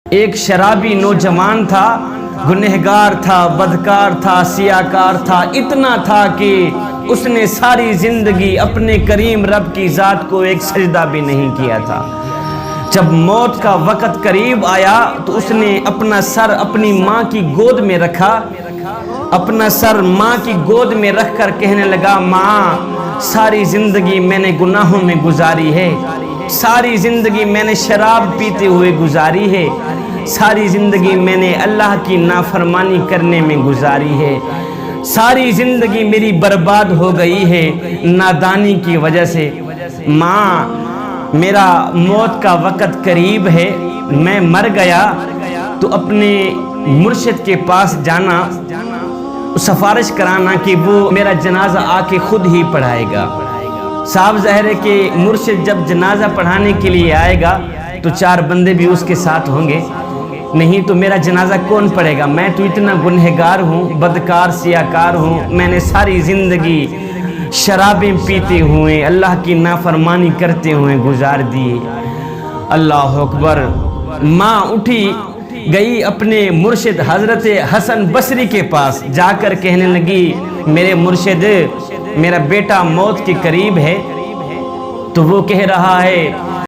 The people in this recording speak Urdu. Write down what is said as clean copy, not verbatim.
ایک شرابی نوجوان تھا، گنہگار تھا، بدکار تھا، سیاکار تھا، اتنا تھا کہ اس نے ساری زندگی اپنے کریم رب کی ذات کو ایک سجدہ بھی نہیں کیا تھا۔ جب موت کا وقت قریب آیا تو اس نے اپنا سر اپنی ماں کی گود میں رکھا، اپنا سر ماں کی گود میں رکھ کر کہنے لگا، ماں ساری زندگی میں نے گناہوں میں گزاری ہے، ساری زندگی میں نے شراب پیتے ہوئے گزاری ہے، ساری زندگی میں نے اللہ کی نافرمانی کرنے میں گزاری ہے، ساری زندگی میری برباد ہو گئی ہے نادانی کی وجہ سے۔ ماں میرا موت کا وقت قریب ہے، میں مر گیا تو اپنے مرشد کے پاس جانا، سفارش کرانا کہ وہ میرا جنازہ آ کے خود ہی پڑھائے گا۔ صاحب ظاہر ہے کہ مرشد جب جنازہ پڑھانے کے لیے آئے گا تو 4 بندے بھی اس کے ساتھ ہوں گے، نہیں تو میرا جنازہ کون پڑھے گا؟ میں تو اتنا گنہگار ہوں، بدکار سیاکار ہوں، میں نے ساری زندگی شرابیں پیتے ہوئے اللہ کی نافرمانی کرتے ہوئے گزار دی۔ اللہ اکبر۔ ماں اٹھی گئی اپنے مرشد حضرت حسن بصری کے پاس، جا کر کہنے لگی، میرے مرشد میرا بیٹا موت کے قریب ہے۔ تو وہ کہہ رہا ہے